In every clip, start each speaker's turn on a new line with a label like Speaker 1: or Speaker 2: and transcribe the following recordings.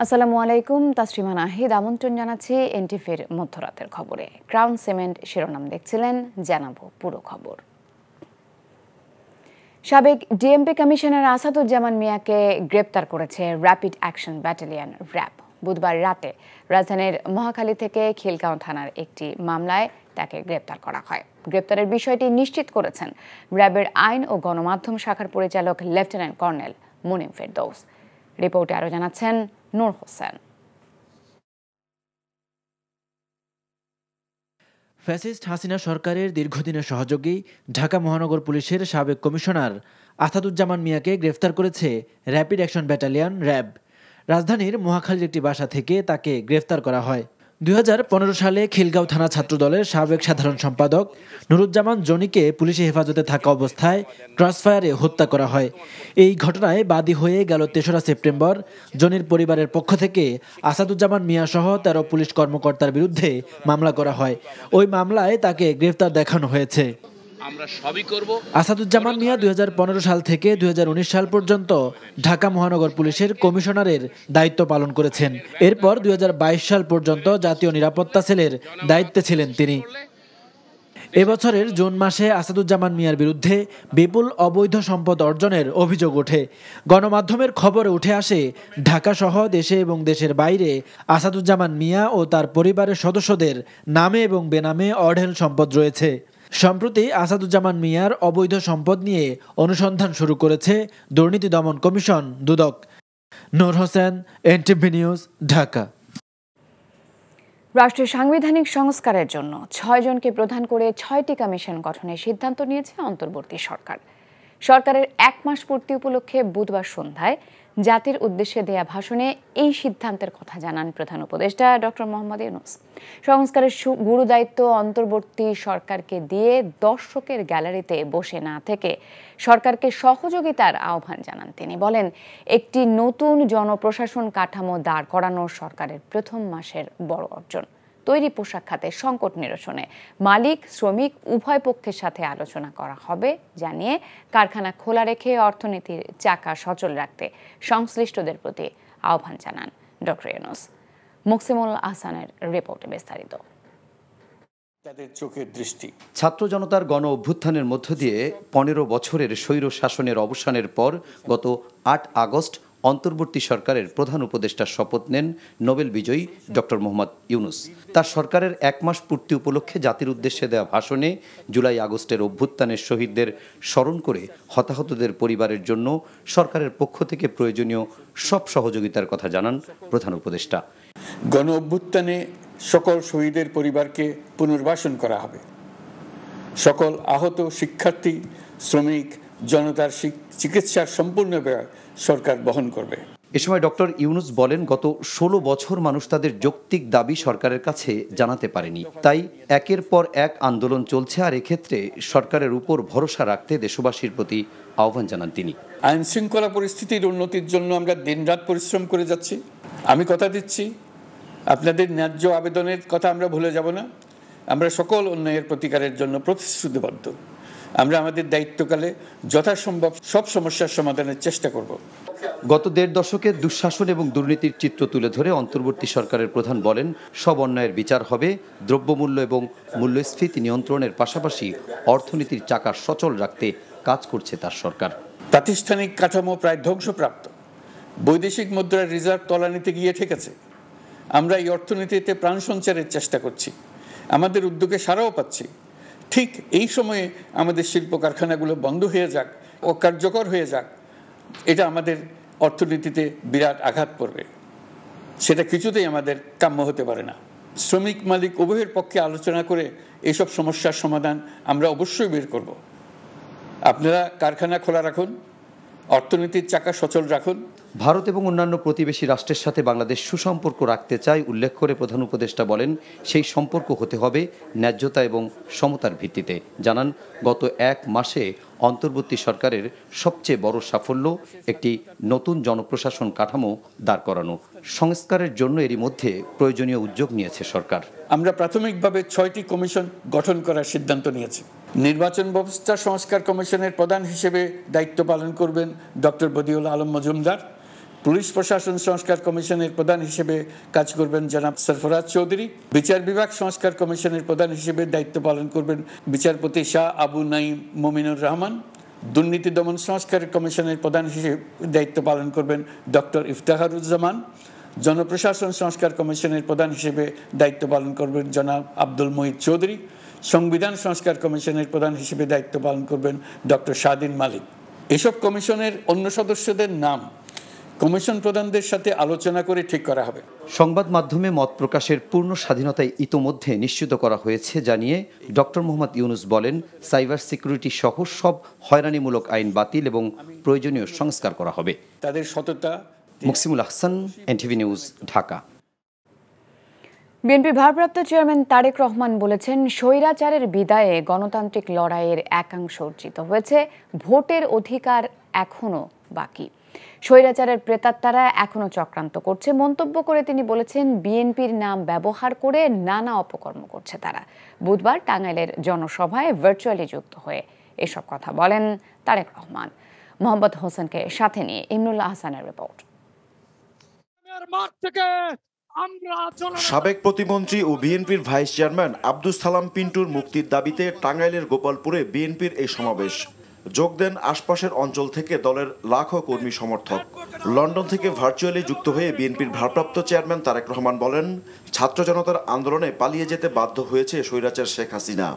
Speaker 1: আসসালামু আলাইকুম, তাসরিমা নাহিদ আমন্ত্রণ জানাচ্ছি এনটিভির মধ্যরাতের খবরে। ক্রাউন সিমেন্ট শিরোনাম দেখছিলেন, জানাবো পুরো খবর। সাবেক ডিএমপি কমিশনার আসাদুজ্জামান মিয়াকে গ্রেপ্তার করেছে র্যাপিড অ্যাকশন ব্যাটালিয়ন র্যাব। বুধবার রাতে রাজধানীর মহাখালী থেকে খিলগাঁও থানার একটি মামলায় তাকে গ্রেপ্তার করা হয়। গ্রেপ্তারের বিষয়টি নিশ্চিত করেছেন র্যাবের আইন ও গণমাধ্যম শাখার পরিচালক লেফটেন্যান্ট কর্নেল মুনিম ফেরদৌস। রিপোর্টে আরও জানাচ্ছেন নূর হোসেন।
Speaker 2: ফ্যাসিস্ট হাসিনা সরকারের দীর্ঘদিনের সহযোগী ঢাকা মহানগর পুলিশের সাবেক কমিশনার আসাদুজ্জামান মিয়াকে গ্রেফতার করেছে র্যাপিড অ্যাকশন ব্যাটালিয়ন র্যাব। রাজধানীর মহাখালীর একটি বাসা থেকে তাকে গ্রেফতার করা হয়। 2015 সালে খিলগাঁও থানা ছাত্রদলের সাবেক সাধারণ সম্পাদক নুরুজ্জামান জনিকে পুলিশি হেফাজতে থাকা অবস্থায় ক্রসফায়ারে হত্যা করা হয়। এই ঘটনায় বাদী হয়ে গেল 3রা সেপ্টেম্বর জনির পরিবারের পক্ষ থেকে আসাদুজ্জামান মিয়া সহ 13 পুলিশ কর্মকর্তার বিরুদ্ধে মামলা করা হয়। ওই মামলায় তাকে গ্রেফতার দেখানো হয়েছে। আসাদুজ্জামান মিয়া 2015 সাল থেকে 2019 সাল পর্যন্ত ঢাকা মহানগর পুলিশের কমিশনারের দায়িত্ব পালন করেছেন। এরপর 2022 সাল পর্যন্ত জাতীয় নিরাপত্তা সেলের দায়িত্বে ছিলেন তিনি। এবছরের জুন মাসে আসাদুজ্জামান মিয়ার বিরুদ্ধে বিপুল অবৈধ সম্পদ অর্জনের অভিযোগ ওঠে। গণমাধ্যমের খবরে উঠে আসে ঢাকা সহ দেশে এবং দেশের বাইরে আসাদুজ্জামান মিয়া ও তার পরিবারের সদস্যদের নামে এবং বেনামে অঢেল সম্পদ রয়েছে। সম্প্রতি আসাদুজ্জামান মিয়ার অবৈধ সম্পদ নিয়ে অনুসন্ধান শুরু করেছে দুর্নীতি দমন কমিশন দুদক। নূর হোসেন, এনটিভি নিউজ, ঢাকা।
Speaker 1: রাষ্ট্রের সাংবিধানিক সংস্কারের জন্য 6 জনকে প্রধান করে 6টি কমিশন গঠনের সিদ্ধান্ত নিয়েছে অন্তর্বর্তী সরকার। সরকারের 1 মাস পূর্তি উপলক্ষে বুধবার সন্ধ্যায় জাতির উদ্দেশ্যে দেয়া ভাষণে এই সিদ্ধান্তের কথা জানান প্রধান উপদেষ্টা ডক্টর মোহাম্মদ ইউনূস। সংস্কারের গুরু দায়িত্ব অন্তর্বর্তী সরকারকে দিয়ে দর্শকের গ্যালারিতে বসে না থেকে সরকারকে সহযোগিতার আহ্বান জানান তিনি। বলেন, একটি নতুন জনপ্রশাসন কাঠামো দাঁড় করানো সরকারের প্রথম মাসের বড় অর্জন। তৈরি পোশাক খাতে সংকট নিরসনে মালিক শ্রমিক উভয় পক্ষের সাথে আলোচনা করা হবে জানিয়ে কারখানা খোলা রেখে অর্থনীতির চাকা সচল রাখতে সংশ্লিষ্টদের প্রতি আহ্বান জানান ডক্টর ইউনূস। মুকসিমুল আহসানের রিপোর্টে বিস্তারিত।
Speaker 3: তাদের চোখের দৃষ্টি
Speaker 4: ছাত্র জনতার গণ অভ্যুত্থানের মধ্য দিয়ে 15 বছরের স্বৈর শাসনের অবসানের পর গত 8 আগস্ট অন্তর্বর্তী সরকারের প্রধান উপদেষ্টার শপথ নেন নোবেল বিজয়ী ডক্টর মোহাম্মদ ইউনূস। তার সরকারের 1 মাস পূর্তি উপলক্ষে জাতির উদ্দেশ্যে দেওয়া ভাষণে জুলাই আগস্টের অভ্যুত্থানের শহীদদের স্মরণ করে হতাহতদের পরিবারের জন্য সরকারের পক্ষ থেকে প্রয়োজনীয় সব সহযোগিতার কথা জানান প্রধান উপদেষ্টা।
Speaker 3: গণ অভ্যুত্থানে সকল শহীদের পরিবারকে পুনর্বাসন করা হবে। সকল আহত শিক্ষার্থী, শ্রমিক, জনতার চিকিৎসার সম্পূর্ণ ব্যয় সরকার বহন করবে।
Speaker 4: এ সময় ডক্টর ইউনূস বলেন, গত 16 বছর মানুষ তাদের যৌক্তিক দাবি সরকারের কাছে জানাতে পারেনি, তাই একের পর এক আন্দোলন চলছে। আর এক্ষেত্রে সরকারের উপর ভরসা রাখতে দেশবাসীর প্রতি আহ্বান জানান তিনি।
Speaker 3: আইন শৃঙ্খলা পরিস্থিতির উন্নতির জন্য আমরা দিনরাত পরিশ্রম করে যাচ্ছি। আমি কথা দিচ্ছি, আপনাদের ন্যায্য আবেদনের কথা আমরা ভুলে যাব না। আমরা সকল অন্যায়ের প্রতিকারের জন্য প্রতিশ্রুতিবদ্ধ। আমরা আমাদের দায়িত্বকালে যথাসম্ভব সব সমস্যার সমাধানের চেষ্টা করব।
Speaker 4: গত 1.5 দশকের দুঃশাসন এবং দুর্নীতির চিত্র তুলে ধরে অন্তর্বর্তী সরকারের প্রধান বলেন, সব অন্যায়ের বিচার হবে। দ্রব্যমূল্য এবং মূল্যস্ফীতি নিয়ন্ত্রণের পাশাপাশি অর্থনীতির চাকা সচল রাখতে কাজ করছে তার সরকার।
Speaker 3: প্রাতিষ্ঠানিক কাঠামো প্রায় ধ্বংসপ্রাপ্ত। বৈদেশিক মুদ্রার রিজার্ভ তলানিতে গিয়ে ঠেকেছে। আমরা এই অর্থনীতিতে প্রাণ সঞ্চারের চেষ্টা করছি। আমাদের উদ্যোগে সাড়াও পাচ্ছি। ঠিক এই সময়ে আমাদের শিল্প কারখানাগুলো বন্ধ হয়ে যাক, অকার্যকর হয়ে যাক, এটা আমাদের অর্থনীতিতে বিরাট আঘাত পড়বে। সেটা কিছুতেই আমাদের কাম্য হতে পারে না। শ্রমিক মালিক উভয়ের পক্ষে আলোচনা করে এইসব সমস্যার সমাধান আমরা অবশ্যই বের করব। আপনারা কারখানা খোলা রাখুন, অর্থনীতির চাকা সচল রাখুন।
Speaker 4: ভারত এবং অন্যান্য প্রতিবেশী রাষ্ট্রের সাথে বাংলাদেশ সুসম্পর্ক রাখতে চায় উল্লেখ করে প্রধান উপদেষ্টা বলেন, সেই সম্পর্ক হতে হবে ন্যায্যতা এবং সমতার ভিত্তিতে। জানান, গত 1 মাসে অন্তর্বর্তী সরকারের সবচেয়ে বড় সাফল্য একটি নতুন জনপ্রশাসন কাঠামো দাঁড় করানো। সংস্কারের জন্য এরই মধ্যে প্রয়োজনীয় উদ্যোগ নিয়েছে সরকার।
Speaker 3: আমরা প্রাথমিকভাবে 6টি কমিশন গঠন করার সিদ্ধান্ত নিয়েছি। নির্বাচন ব্যবস্থা সংস্কার কমিশনের প্রধান হিসেবে দায়িত্ব পালন করবেন ডক্টর বদিউল আলম মজুমদার। পুলিশ প্রশাসন সংস্কার কমিশনের প্রধান হিসেবে কাজ করবেন জনাব সরফরাজ চৌধুরী। বিচার বিভাগ সংস্কার কমিশনের প্রধান হিসেবে দায়িত্ব পালন করবেন বিচারপতি শাহ আবু নাঈম মুমিনুর রহমান। দুর্নীতি দমন সংস্কার কমিশনের প্রধান হিসেবে দায়িত্ব পালন করবেন ডক্টর ইফতেখারুজ্জামান। জনপ্রশাসন সংস্কার কমিশনের প্রধান হিসেবে দায়িত্ব পালন করবেন জনাব আব্দুল মুহিত চৌধুরী। সংবিধান সংস্কার কমিশনের প্রধান হিসেবে দায়িত্ব পালন করবেন ডক্টর শাহদিন মালিক। এসব কমিশনের অন্য সদস্যদের নাম কমিশন প্রধানদের সাথে আলোচনা করে ঠিক করা হবে।
Speaker 4: সংবাদ মাধ্যমে মত প্রকাশের পূর্ণ স্বাধীনতা ইতোমধ্যে নিশ্চিত করা হয়েছে জানিয়ে ডক্টর মোহাম্মদ ইউনূস বলেন, সাইবার সিকিউরিটি সহ সব হয়রানিমূলক আইন বাতিল এবং প্রয়োজনীয় সংস্কার করা হবে।
Speaker 3: তাদের সততা।
Speaker 4: Muksimul Ahsan, NTV news, Dhaka.
Speaker 1: বিএনপির ভারপ্রাপ্ত চেয়ারম্যান তারেক রহমান বলেছেন, স্বৈরাচারের বিদায়ে গণতান্ত্রিক লড়াইয়ের একাংশ অর্জিত হয়েছে, ভোটের অধিকার এখনো বাকি। স্বৈরাচারের প্রেতাত্মারা এখনো চক্রান্ত করছে মন্তব্য করে তিনি বলেছেন, বিএনপির নাম ব্যবহার করে নানা অপকর্ম করছে তারা। বুধবার টাঙ্গাইলের জনসভায় ভার্চুয়ালি যুক্ত হয়ে এসব কথা বলেন তারেক রহমান। মোহাম্মদ হোসেনকে সাথে নিয়ে ইমরুল আহসানের রিপোর্ট।
Speaker 5: সাবেক প্রতিমন্ত্রী ও বিএনপির ভাইস চেয়ারম্যান আব্দুস সালাম পিন্টুর মুক্তির দাবিতে টাঙ্গাইলের গোপালপুরে বিএনপির এই সমাবেশ। যোগ দেন আশপাশের অঞ্চল থেকে দলের লাখো কর্মী সমর্থক। লন্ডন থেকে ভার্চুয়ালি যুক্ত হয়ে বিএনপির ভারপ্রাপ্ত চেয়ারম্যান তারেক রহমান বলেন, ছাত্র জনতার আন্দোলনে পালিয়ে যেতে বাধ্য হয়েছে স্বৈরাচার শেখ হাসিনা।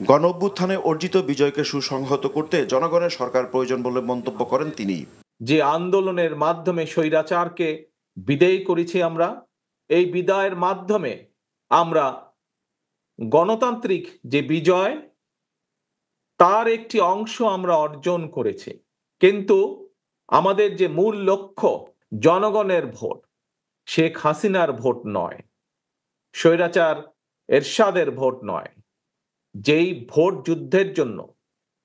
Speaker 5: গণ অভ্যুত্থানে অর্জিত বিজয়কে সুসংহত করতে জনগণের সরকার প্রয়োজন বলে মন্তব্য করেন তিনি।
Speaker 6: যে আন্দোলনের মাধ্যমে স্বৈরাচারকে বিদায় করেছি আমরা, এই বিদায়ের মাধ্যমে আমরা গণতান্ত্রিক যে বিজয় তার একটি অংশ আমরা অর্জন করেছি। কিন্তু আমাদের যে মূল লক্ষ্য জনগণের ভোট, শেখ হাসিনার ভোট নয়, স্বৈরাচার এরশাদের ভোট নয়। যেই ভোট যুদ্ধের জন্য,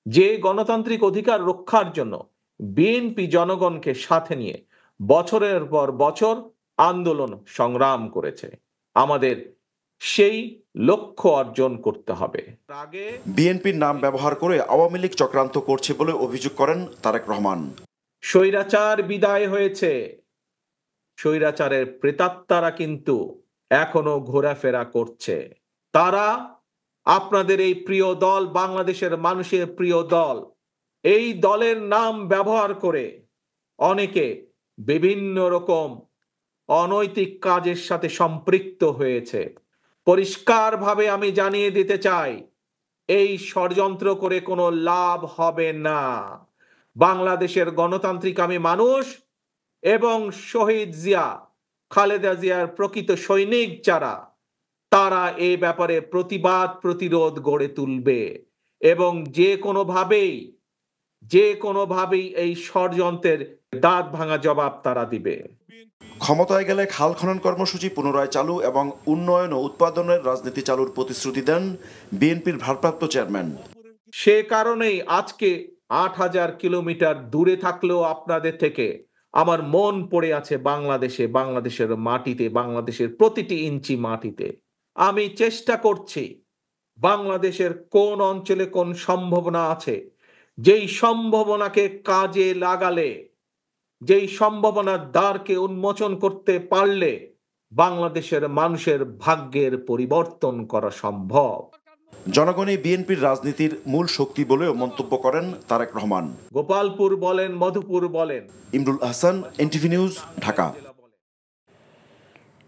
Speaker 6: যে গণতান্ত্রিক অধিকার রক্ষার জন্য বিএনপি জনগণকে সাথে নিয়ে বছরের পর বছর আন্দোলন সংগ্রাম করেছে, আমাদের সেই লক্ষ্য অর্জন করতে হবে।
Speaker 5: বিএনপির নাম ব্যবহার করে আওয়ামী লীগ চক্রান্ত করছে বলে অভিযোগ করেন তারেক রহমান।
Speaker 6: স্বৈরাচার বিদায় হয়েছে, স্বৈরাচারের প্রেতাত্মারা কিন্তু এখনো ঘোরাফেরা করছে। তারা আপনাদের এই প্রিয় দল, বাংলাদেশের মানুষের প্রিয় দল, এই দলের নাম ব্যবহার করে অনেকে বিভিন্ন রকম অনৈতিক কাজের সাথে সম্পৃক্ত হয়েছে। পরিষ্কারভাবে আমি জানিয়ে দিতে চাই, এই ষড়যন্ত্র করে কোনো লাভ হবে না। বাংলাদেশের গণতান্ত্রিক আমি মানুষ এবং শহীদ জিয়া, খালেদা জিয়ার প্রকৃত সৈনিক যারা, তারা এই ব্যাপারে প্রতিবাদ প্রতিরোধ গড়ে তুলবে এবং যে কোনোভাবেই এই ষড়যন্ত্রের দাঁত ভাঙা জবাব তারা দিবে।
Speaker 5: ক্ষমতায় গেলে খাল খনন কর্মসূচি পুনরায় চালু এবং উন্নয়ন ও উৎপাদনের রাজনীতি চালুর প্রতিশ্রুতি দেন বিএনপির ভারপ্রাপ্ত চেয়ারম্যান।
Speaker 6: সে কারণেই আজকে ৮,০০০ কিলোমিটার দূরে থাকলেও আপনাদের থেকে আমার মন পড়ে আছে বাংলাদেশের মাটিতে, বাংলাদেশের প্রতিটি ইঞ্চি মাটিতে। আমি চেষ্টা করছি বাংলাদেশের কোন অঞ্চলে কোন সম্ভাবনা আছে, যেই সম্ভাবনাকে কাজে লাগালে, যেই সম্ভাবনার দ্বারকে উন্মোচন করতে পারলে বাংলাদেশের মানুষের ভাগ্যের পরিবর্তন করা সম্ভব।
Speaker 5: জনগণই বিএনপির রাজনীতির মূল শক্তি বলেও মন্তব্য করেন তারেক রহমান।
Speaker 6: গোপালপুর বলেন, মধুপুর বলেন।
Speaker 5: Imrul Ahsan, NTV news, Dhaka.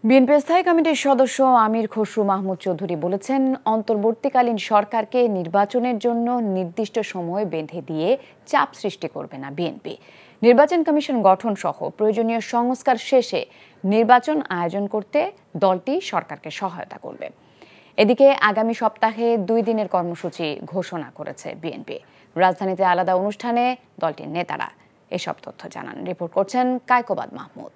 Speaker 1: BNP স্থায়ী কমিটির সদস্য আমির খসরু মাহমুদ চৌধুরী বলেছেন, অন্তর্বর্তীকালীন সরকারকে নির্বাচনের জন্য নির্দিষ্ট সময় বেঁধে দিয়ে চাপ সৃষ্টি করবে না বিএনপি। নির্বাচন কমিশন গঠন সহ প্রয়োজনীয় সংস্কার শেষে নির্বাচন আয়োজন করতে দলটি সরকারকে সহায়তা করবে। এদিকে আগামী সপ্তাহে 2 দিনের কর্মসূচি ঘোষণা করেছে বিএনপি। রাজধানীতে আলাদা অনুষ্ঠানে দলটির নেতারা এসব তথ্য জানান। রিপোর্ট করছেন কায়কোবাদ মাহমুদ।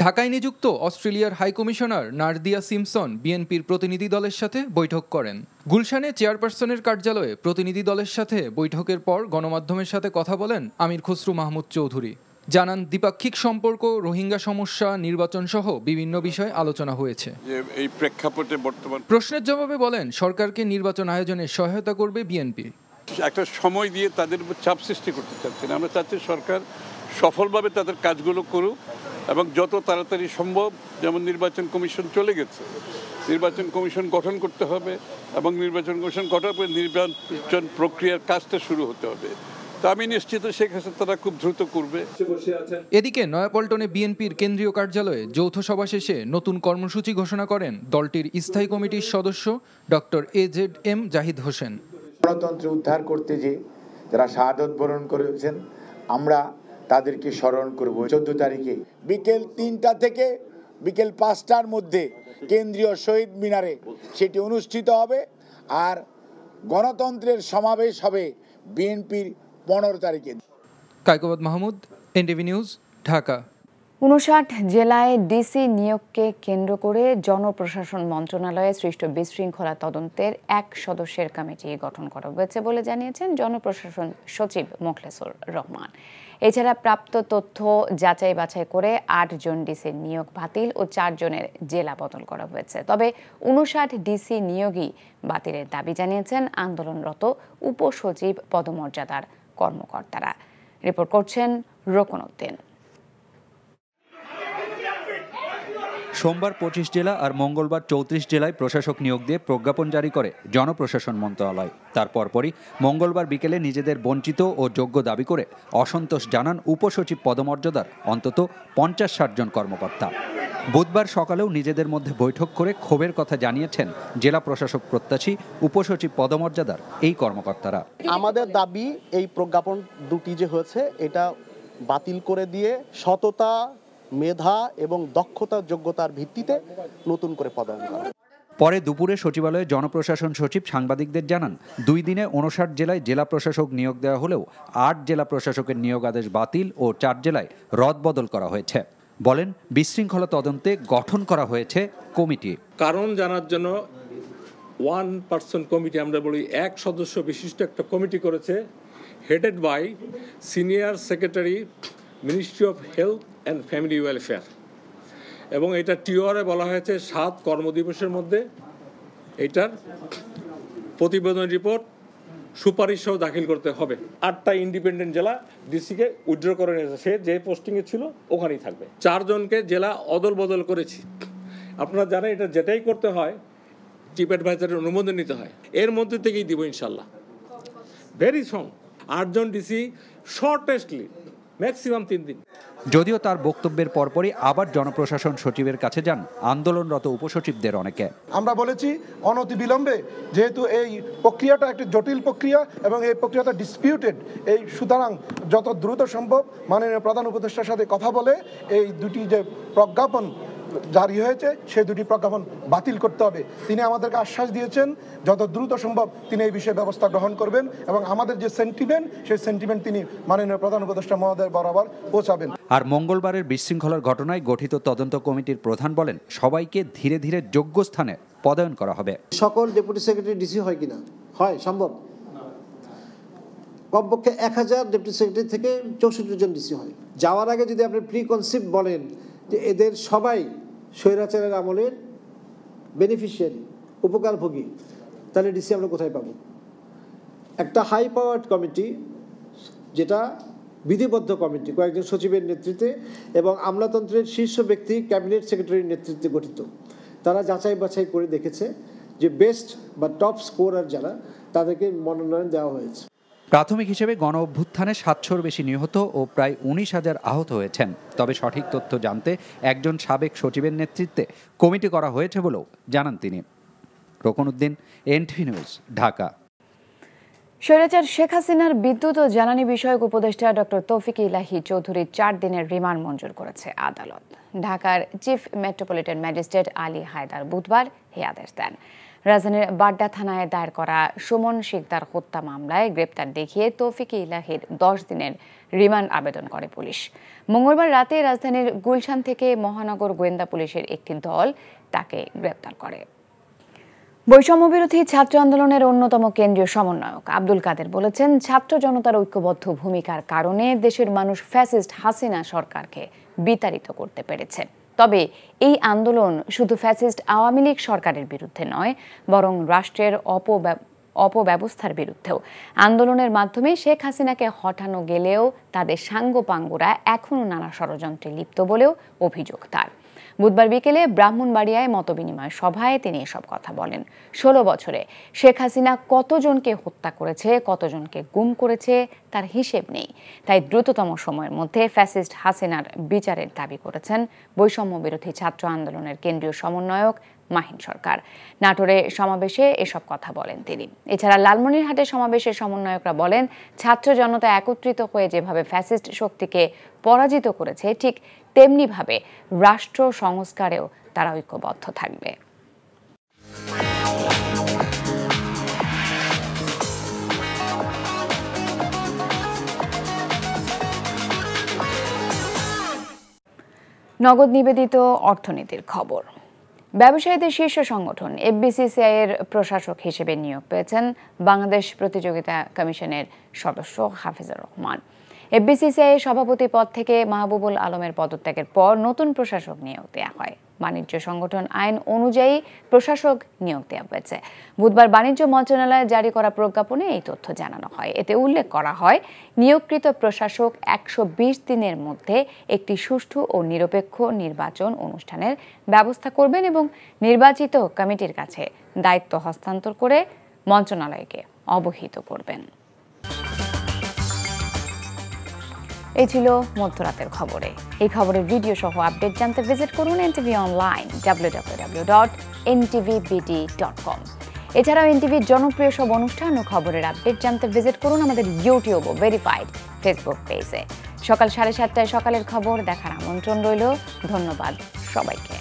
Speaker 7: ঢাকায় নিযুক্ত অস্ট্রেলিয়ার হাইকমিশনার নার্দিয়া সিমসন বিএনপির প্রতিনিধি দলের সাথে বৈঠক করেন। গুলশানে চেয়ারপারসনের কার্যালয়ে প্রতিনিধি দলের সাথে বৈঠকের পর গণমাধ্যমের সাথে কথা বলেন আমির খসরু মাহমুদ চৌধুরী। জানান, দ্বিপাক্ষিক সম্পর্ক, রোহিঙ্গা সমস্যা, নির্বাচন সহ বিভিন্ন বিষয়ে আলোচনা হয়েছে।
Speaker 8: এই প্রেক্ষাপটে বর্তমান
Speaker 7: প্রশ্নের জবাবে বলেন, সরকারকে নির্বাচন আয়োজনে সহায়তা করবে বিএনপি।
Speaker 8: একটা সময় দিয়ে তাদের উপর চাপ সৃষ্টি করতে চাচ্ছি না। আমরা চাচ্ছি সরকার সফলভাবে তাদের কাজগুলো করুক এবং যত তাড়াতাড়ি সম্ভব, যেমন নির্বাচন কমিশন চলে গেছে, নির্বাচন কমিশন গঠন করতে হবে এবং নির্বাচন কমিশন গঠনের পরে নির্বাচন প্রক্রিয়ার কাজটা শুরু হতে হবে। তা আমি নিশ্চিত শেখ হাসিনা তারা খুব দ্রুত করবে।
Speaker 7: এদিকে নয়াপল্টনে বিএনপির কেন্দ্রীয় কার্যালয়ে যৌথ সভা শেষে নতুন কর্মসূচি ঘোষণা করেন দলটির স্থায়ী কমিটির সদস্য ডক্টর AZM জাহিদ হোসেন।
Speaker 9: গণতন্ত্র উদ্ধার করতে যে যারা শাহাদত বরণ করেছেন, আমরা তাদেরকে স্মরণ করব। 14 তারিখে বিকেল 3টা থেকে বিকেল 5টার মধ্যে কেন্দ্রীয় শহীদ মিনারে সেটি অনুষ্ঠিত হবে। আর গণতন্ত্রের সমাবেশ হবে বিএনপির 15 তারিখে।
Speaker 7: Kaykobad Mahmud, NTV news, Dhaka.
Speaker 1: 59 জেলায় ডিসি নিয়োগকে কেন্দ্র করে জনপ্রশাসন মন্ত্রণালয়ে সৃষ্ট বিশৃঙ্খলা তদন্তের 1 সদস্যের কমিটি গঠন করা হয়েছে বলে জানিয়েছেন জনপ্রশাসন সচিব মোখলেসুর রহমান। এছাড়া প্রাপ্ত তথ্য যাচাই বাছাই করে 8 জন ডিসি নিয়োগ বাতিল ও 4 জনের জেলা বদল করা হয়েছে। তবে 59 ডিসি নিয়োগই বাতিলের দাবি জানিয়েছেন আন্দোলনরত উপসচিব পদমর্যাদার কর্মকর্তারা। রিপোর্ট করছেন রোকন উদ্দিন।
Speaker 10: সোমবার 25 জেলা আর মঙ্গলবার 34 জেলায় প্রশাসক নিয়োগ দিয়ে প্রজ্ঞাপন জারি করে জনপ্রশাসন মন্ত্রণালয়। তার পরপরই মঙ্গলবার বিকেলে নিজেদের বঞ্চিত ও যোগ্য দাবি করে অসন্তোষ জানান উপসচিব পদমর্যাদার অন্তত 50-60 জন কর্মকর্তা। বুধবার সকালেও নিজেদের মধ্যে বৈঠক করে ক্ষোভের কথা জানিয়েছেন জেলা প্রশাসক প্রত্যাশী উপসচিব পদমর্যাদার এই কর্মকর্তারা।
Speaker 11: আমাদের দাবি এই প্রজ্ঞাপন দুটি যে হয়েছে এটা বাতিল করে দিয়ে সততা, মেধা এবং দক্ষতার যোগ্যতার ভিত্তিতে নতুন করে পদায়ন করা।
Speaker 10: পরে দুপুরে সচিবালয়ে জনপ্রশাসন সচিব সাংবাদিকদের জানান 2 দিনে 59 জেলায় জেলা প্রশাসক নিয়োগ দেওয়া হলেও 8 জেলা প্রশাসকের নিয়োগ আদেশ বাতিল ও 4 জেলায় রদবদল করা হয়েছে। বলেন বিশৃঙ্খলা তদন্তে গঠন করা হয়েছে কমিটি।
Speaker 12: কারণ জানার জন্য 1 পারসন কমিটি, আমরা বলি 1 সদস্য বিশিষ্ট একটা কমিটি করেছে, headed by senior secretary ministry of health and family welfare. এবং এটা টিওআরে বলা হয়েছে 7 কর্মদিবসের মধ্যে এটার প্রতিবেদন রিপোর্ট সুপারিশ সহ দাখিল করতে হবে। 8টা ইন্ডিপেন্ডেন্ট জেলা ডিসিকে উইথড্র করে নিয়েছে, সে যে পোস্টিংয়ে ছিল ওখানেই থাকবে। 4 জনকে জেলা অদল বদল করেছি। আপনারা জানেন এটা যেটাই করতে হয় চিফ অ্যাডভাইজারের অনুমোদন নিতে হয়, এর মধ্যে থেকেই দিব ইনশাল্লাহ। ভেরি স্ট্রং 8 জন ডিসি শর্টেস্টলি ম্যাক্সিমাম 3 দিন।
Speaker 10: যদিও তার বক্তব্যের পরপরই আবার জনপ্রশাসন সচিবের কাছে যান আন্দোলনরত উপসচিবদের অনেকে।
Speaker 13: আমরা বলেছি অনতিবিলম্বে, যেহেতু এই প্রক্রিয়াটা একটি জটিল প্রক্রিয়া এবং এই প্রক্রিয়াটা ডিসপিউটেড, এই সুতরাং যত দ্রুত সম্ভব মাননীয় প্রধান উপদেষ্টার সাথে কথা বলে এই দুটি যে প্রজ্ঞাপন জারি হয়েছে সেই দুটি প্রজ্ঞাপন বাতিল করতে হবে। তিনি আমাদেরকে আশ্বাস দিয়েছেন যত দ্রুত সম্ভব তিনি এই বিষয়ে ব্যবস্থা গ্রহণ করবেন এবং আমাদের যে সেন্টিমেন্ট সেই সেন্টিমেন্ট তিনি মাননীয় প্রধান উপদেষ্টা মহোদয়ের বরাবর পৌঁছাবেন।
Speaker 10: আর মঙ্গলবারের বিশৃঙ্খলার ঘটনায় গঠিত তদন্ত কমিটির প্রধান বলেন সবাইকে ধীরে ধীরে যোগ্য স্থানে পদায়ন করা হবে।
Speaker 11: সকল ডেপুটি সেক্রেটারি ডিসি হয় কিনা? হয়, সম্ভব। কমপক্ষে 1000 ডেপুটি সেক্রেটারি থেকে 64 জন ডিসি হয়। যাওয়ার আগে যদি আপনি প্রি কনসেপ্ট বলেন যে এদের সবাই স্বৈরাচারের আমলের বেনিফিশিয়ারি, উপকারভোগী, তাহলে ডিসি আমরা কোথায় পাবো? একটা হাই পাওয়ার্ড কমিটি, যেটা বিধিবদ্ধ কমিটি, কয়েকজন সচিবের নেতৃত্বে এবং আমলাতন্ত্রের শীর্ষ ব্যক্তি ক্যাবিনেট সেক্রেটারির নেতৃত্বে গঠিত, তারা যাচাই বাছাই করে দেখেছে যে বেস্ট বা টপ স্কোরার যারা, তাদেরকে মনোনয়ন দেওয়া হয়েছে।
Speaker 10: প্রাথমিক হিসেবে গণ অভ্যুত্থানে 700-র বেশি নিহত ও প্রায় 19,000 আহত হয়েছেন। তবে সঠিক তথ্য জানতে একজন সাবেক সচিবের নেতৃত্বে কমিটি করা হয়েছে বলেও জানান তিনি। রোকন উদ্দিন, NTV নিউজ, ঢাকা।
Speaker 1: স্বৈরাচার শেখ হাসিনার বিদ্যুৎ ও জ্বালানি বিষয়ক উপদেষ্টা ডক্টর তৌফিক ইলাহি চৌধুরীর 4 দিনের রিমান্ড মঞ্জুর করেছে আদালত। ঢাকার chief metropolitan magistrate Ali Haider বুধবার এই আদেশ দেন। রাজধানীর বাড্ডা থানায় দায়ের করা সুমন শিকদার হত্যা মামলায় গ্রেপ্তার দেখিয়ে তৌফিক ইলাহির 10 দিনের রিমান্ড আবেদন করে পুলিশ। মঙ্গলবার রাতে রাজধানীর গুলশান থেকে মহানগর গোয়েন্দা পুলিশের একটি দল তাকে গ্রেপ্তার করে। বৈষম্য বিরোধী ছাত্র আন্দোলনের অন্যতম কেন্দ্রীয় সমন্বয়ক আব্দুল কাদের বলেছেন, ছাত্র জনতার ঐক্যবদ্ধ ভূমিকার কারণে দেশের মানুষ ফ্যাসিস্ট হাসিনা সরকারকে বিতাড়িত করতে পেরেছে। তবে এই আন্দোলন শুধু ফ্যাসিস্ট আওয়ামী লীগ সরকারের বিরুদ্ধে নয়, বরং রাষ্ট্রের অপব্যবস্থার বিরুদ্ধেও আন্দোলনের মাধ্যমে শেখ হাসিনাকে হটানো গেলেও তাদের সাঙ্গপাঙ্গরা এখনও নানা ষড়যন্ত্রে লিপ্ত বলেও অভিযোগ তার। বুধবার বিকেলে ব্রাহ্মণবাড়িয়ায় মতবিনিময় সভায় তিনি এসব কথা বলেন। 16 বছরে শেখ হাসিনা কতজনকে হত্যা করেছে, কতজনকে গুম করেছে তার হিসেব নেই। তাই দ্রুততম সময়ের মধ্যে ফ্যাসিস্ট হাসিনার বিচারের দাবি করেছেন বৈষম্য বিরোধী ছাত্র আন্দোলনের কেন্দ্রীয় সমন্বয়ক মাহিন সরকার। নাটোরে সমাবেশে এসব কথা বলেন তিনি। এছাড়া লালমনিরহাটে সমাবেশে সমন্বয়করা বলেন, ছাত্র জনতা একত্রিত হয়ে যেভাবে ফ্যাসিস্ট শক্তিকে পরাজিত করেছে, ঠিক তেমনিভাবে রাষ্ট্র সংস্কারেও তারা ঐক্যবদ্ধ থাকবে। নগদ নিবেদিত অর্থনীতির খবর। ব্যবসায়ীদের শীর্ষ সংগঠন এফবিসিসিআই এর প্রশাসক হিসেবে নিয়োগ পেয়েছেন বাংলাদেশ প্রতিযোগিতা কমিশনের সদস্য হাফিজুর রহমান। এফবিসিসিআই এর সভাপতি পদ থেকে মাহবুবুল আলমের পদত্যাগের পর নতুন প্রশাসক নিয়োগ দেওয়া হয়। বাণিজ্য সংগঠন আইন অনুযায়ী প্রশাসক নিয়োগ দেওয়া হয়েছে। বুধবার বাণিজ্য মন্ত্রণালয়ে জারি করা প্রজ্ঞাপনে এই তথ্য জানানো হয়। এতে উল্লেখ করা হয়, নিয়োগকৃত প্রশাসক 120 দিনের মধ্যে একটি সুষ্ঠু ও নিরপেক্ষ নির্বাচন অনুষ্ঠানের ব্যবস্থা করবেন এবং নির্বাচিত কমিটির কাছে দায়িত্ব হস্তান্তর করে মন্ত্রণালয়কে অবহিত করবেন। এই ছিল মধ্যরাতের খবরে। এই খবরের ভিডিও সহ আপডেট জানতে ভিজিট করুন এনটিভি অনলাইন www.ntvbd.com। এছাড়াও এনটিভির জনপ্রিয় সব অনুষ্ঠান ও খবরের আপডেট জানতে ভিজিট করুন আমাদের ইউটিউব ও ভেরিফাইড ফেসবুক পেজে। সকাল 7:30টায় সকালের খবর দেখার আমন্ত্রণ রইল। ধন্যবাদ সবাইকে।